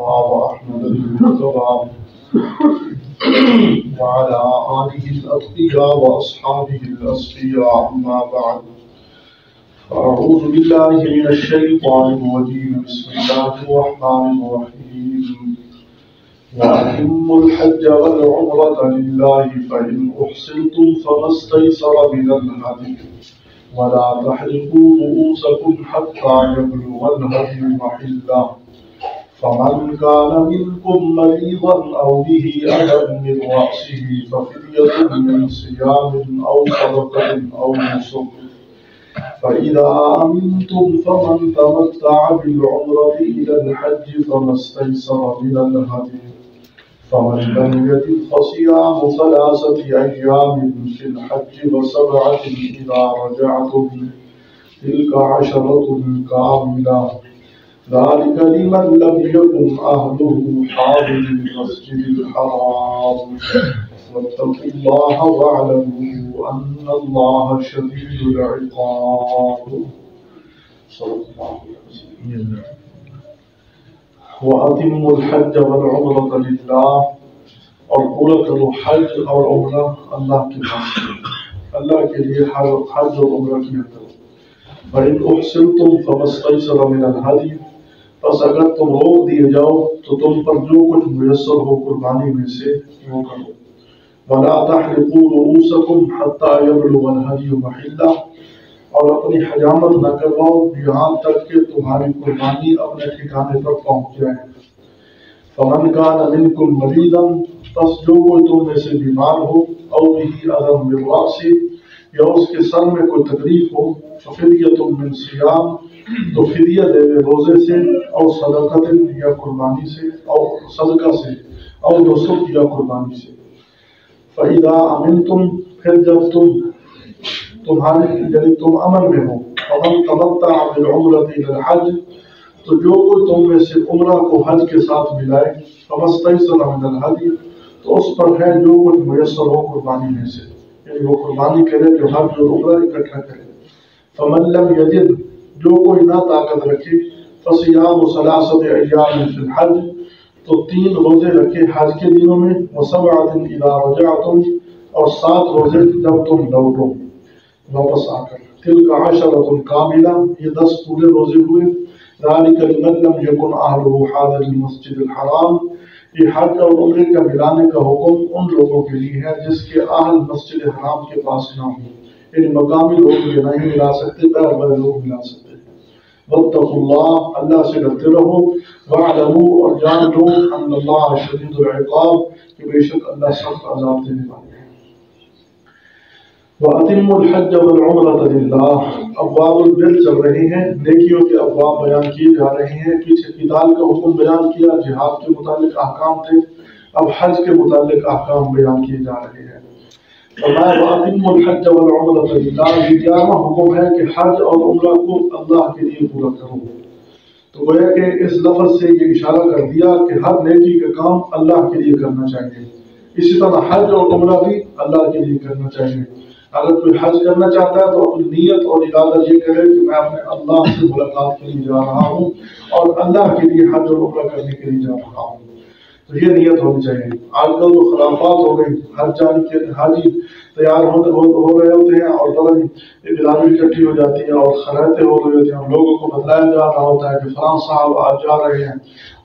المصطفى وأحمد المرتضى وعلى آله الأتقياء وأصحابه الأصفياء أما بعد أعوذ بالله من الشيطان الرجيم بسم الله الرحمن الرحيم وأتموا الحج والعمرة لله فإن أحصرتم فما استيسر من الهدي ولا تحلقوا رؤوسكم حتى يبلغ الهدي محله فمن كان منكم مريضا أو به أذى من رأسه ففدية من صيام أو صدقة أو نسك فإذا أمنتم فمن تمتع بالعمرة إلى الحج فما استيسر من الهدي فمن لم يجد فصيام 3 أيام في الحج و7 إذا رجعتم تلك 10 كاملة ذلك لمن لم يكن أهله حاضر المسجد الحرام واتقوا الله واعلموا أن الله شديد العقاب صلى الله عليه وسلم وأتموا الحج والعمرة لله اور پورا کرو حج اور عمرہ اللہ کے پاس اللہ کے لیے حج اور عمرہ کیا کرو فَإِنْ أُحْصِرْتُمْ فَمَا اسْتَيْسَرَ مِنَ الْهَدْيِ پس اگر تم روک دیے جاؤ تو تم پر جو کچھ میسر ہو قربانی میں سے وہ کرو وَلَا تَحْلِقُوا رُؤُوسَكُمْ حَتَّى يَبْلُغَ الْهَدْيُ مَحِلَّهُ اور اپنی حجامت نہ کرواؤ یہاں تک کہ تمہاری قربانی اپنے ٹھکانے پر پہنچ جائے فَمَنْ كَانَ مِنْكُمْ مَرِيضًا پس جو کوئی تم میں سے بیمار ہو او بِهِ أَذًى مِنْ رَأْسِهِ یا اس کے سر میں کوئی تکلیف ہو ففدیۃ من صیام تو فدیہ دے روزے سے اور صدقۃ یا قربانی سے اور صدقہ سے اور نسک یا قربانی سے فَإِذَا أَمِنْتُمْ پھر جب تمہارے یعنی تم امن میں ہو فَمَنْ تَمَتَّعَ بِالْعُمْرَةِ إِلَى الْحَجِّ تو جو کوئی تم میں سے عمرہ کو حج کے ساتھ ملائے فَمَا اسْتَيْسَرَ مِنَ الْهَدْيِ تو اس پر ہے جو کچھ میسر ہو قربانی میں سے یعنی وہ قربانی کرے جو حج اور عمرہ اکٹھا کرے فَمَنْ لَمْ يَجِدْ جو کوئی نہ طاقت رکھے فَصِيَامُ 3 أَيَّامٍ فِي الْحَجِّ تو 3 روزے رکھے حج کے دنوں میں و7 إِذَا رَجَعْتُمْ اور 7 روزے جب تم لوٹو واپس آ کر تِلْكَ 10 كَامِلَةٌ یہ 10 پورے روزے ہوئے ذَلِكَ لِمَنْ لَمْ يَكُنْ أَهْلُهُ حَاضِرَ الْمَسْجِدِ الْحَرَامِ یہ حج اور عمرے کا ملانے کا حکم ان لوگوں کے لیے ہے جس کے اہل مسجد حرام کے پاس نہ ہوں یعنی مقامی لوگ یہ نہیں ملا سکتے غیر والے لوگ ملا سکتے واتقوا اللہ اللہ سے ڈرتے رہو واعلموا اور جان لو ان اللہ شدید العقاب کہ بے شک اللہ سخت عذاب دینے والے ہیں وَأَتِمُّوا الْحَجَّ وَالْعُمْرَةَ لِلَّهِ ابواب البر چل رہے ہیں نیکیوں کے ابواب بیان کیے جا رہے ہیں پیچھے قتال کا حکم بیان کیا جہاد کے متعلق احکام تھے اب حج کے متعلق احکام بیان کیے جا رہے ہیں فرمایا وَأَتِمُّوا الْحَجَّ وَالْعُمْرَةَ لِلَّهِ یہ 11واں حکم ہے کہ حج اور عمرہ کو اللہ کے لیے پورا کرو تو گویا کہ اس لفظ سے یہ اشارہ کر دیا کہ ہر نیکی کا کام اللہ کے لیے کرنا چاہیے اسی طرح حج اور عمرہ بھی اللہ کے لیے کرنا چاہیے اگر کوئی حج کرنا چاہتا ہے تو اپنی نیت اور ارادہ یہ کرے کہ میں اپنے اللہ سے ملاقات کے لیے جا رہا ہوں اور اللہ کے لیے حج اور عمرہ کرنے کے لیے جا رہا ہوں تو یہ نیت ہونی چاہیے آج کل تو خرافات ہو گئی حج جانے کے حاجی تیار ہو رہے ہوتے ہیں اور بڑی برادری اکٹھی ہو جاتی ہے اور خرائطیں ہو رہی ہوتی ہیں لوگوں کو بتلایا جا رہا ہوتا ہے کہ فلاں صاحب آج جا رہے ہیں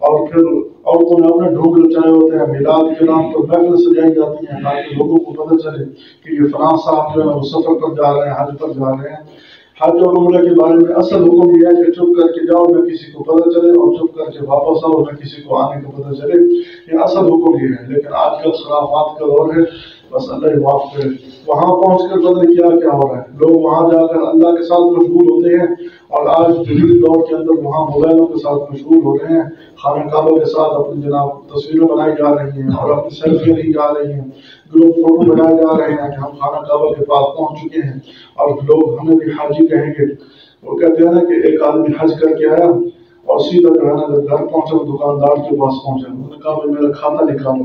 اور پھر عورتوں نے اپنے ڈھونگ رچائے ہوتے ہیں میلاد کے نام پر محفل سجائی جاتی ہیں تاکہ لوگوں کو پتہ چلے کہ یہ فلاں صاحب جو ہے وہ سفر پر جا رہے ہیں حج پر جا رہے ہیں حج اور عمرہ کے بارے میں اصل حکم یہ ہے کہ چپ کر کے جاؤ نہ کسی کو پتہ چلے اور چپ کر کے واپس آؤ نہ کسی کو آنے کا پتہ چلے یہ اصل حکم یہ ہے لیکن آج کل خرافات کا دور ہے بس اللہ ہی معاف کرے وہاں پہنچ کر پتہ نہیں کیا ہو رہا ہے لوگ وہاں جا کر اللہ کے ساتھ مشغول ہوتے ہیں اور آج جدید دور کے اندر وہاں موبائلوں کے ساتھ مشغول ہو رہے ہیں خانہ کعبہ کے ساتھ اپنی جناب تصویریں بنائی جا رہی ہیں اور اپنی سیلفیاں لی جا رہی ہیں گروپ فوٹو بنائے جا رہے ہیں کہ ہم خانہ کعبہ کے پاس پہنچ چکے ہیں اور لوگ ہمیں بھی حاجی کہیں گے وہ کہتے ہیں نا کہ ایک آدمی حج کر کے آیا اور سیدھا جو ہے نا جب گھر پہنچا دکاندار کے پاس پہنچا انہوں نے کہا بھائی میرا کھاتا نکالو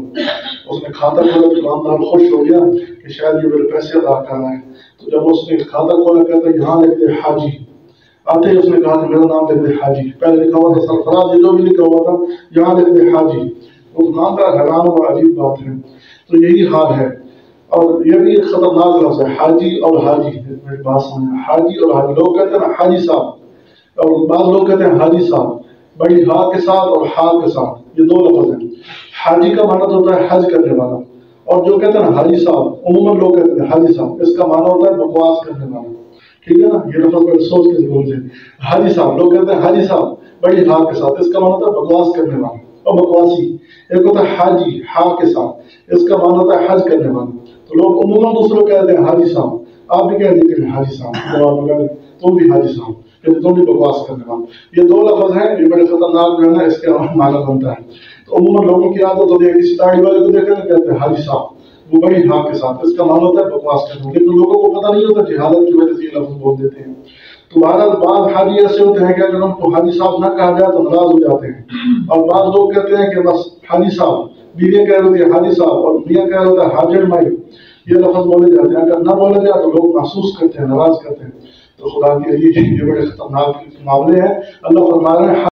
اس نے کھاتا کھولا دکاندار خوش ہو گیا کہ شاید یہ میرے پیسے ادا کر رہا ہے تو جب اس نے کھاتا کھولا کہتا یہاں لکھتے حاجی آتے ہی اس نے کہا کہ میرا نام لکھ دے حاجی، پہلے لکھا ہوا تھا سرفراز، یہ جو بھی لکھا ہوا تھا یہاں لکھ دے حاجی۔ وہ دکاندار حیران اور عجیب بات ہے، تو یہی حال ہے۔ اور یہ بھی ایک خطرناک لفظ ہے، حاجی اور حاجی، میری بات سمجھنا، حاجی اور حاجی، لوگ کہتے ہیں نا حاجی صاحب، اور بعض لوگ کہتے ہیں حاجی صاحب، بڑی ہا کے ساتھ اور ہا کے ساتھ، یہ دو لفظ ہیں۔ حاجی کا معنی تو ہوتا ہے حج کرنے والا، اور جو کہتے ہیں نا حاجی صاحب، عموماً لوگ کہتے ہیں حاجی صاحب، اس کا معنی ہوتا ہے بکواس کرنے والا، ٹھیک ہے نا، یہ لفظ بڑے سوچ کے ضرور ہے۔ حاجی صاحب، لوگ کہتے ہیں حاجی صاحب بڑی ہا کے ساتھ، اس کا معنی ہوتا ہے بکواس کرنے والا اور بکواسی۔ ایک ہوتا ہے حاجی ہا کے ساتھ، اس کا معنی ہوتا ہے حج کرنے والا، تو لوگ عموماً دوسروں کہتے ہیں حاجی صاحب، آپ بھی کہہ دیتے ہیں حاجی صاحب، جواب میں تم بھی حاجی صاحب، کہ تم بھی بکواس کرنے والا، یہ دو لفظ ہیں، یہ بڑے خطرناک جو ہے نا، اس کے معنی بنتا ہے۔ تو عموماً لوگوں کی عادت ہوتی ہے کسی داڑھی والے کو دیکھیں نا کہتے ہیں حاجی صاحب، وہ بڑی ہاں کے ساتھ، اس کا معنی ہوتا ہے بکواس کرنا، لیکن لوگوں کو پتہ نہیں ہوتا، جہالت کی وجہ سے یہ لفظ بول دیتے ہیں۔ تو بہرحال بعض حاجی ایسے ہوتے ہیں کہ اگر ان کو حاجی صاحب نہ کہا جائے تو ناراض ہو جاتے ہیں، اور بعض لوگ کہتے ہیں کہ بس حاجی صاحب، بیوی کہہ رہی ہے حاجی صاحب، اور میاں کہہ رہا ہے حاجر مائی، یہ لفظ بولے جاتے ہیں، اگر نہ بولے جائے تو لوگ محسوس کرتے ہیں، ناراض کرتے ہیں۔ تو خدا کے لیے یہ بڑے خطرناک معاملے ہیں۔ اللہ فرما رہے ہیں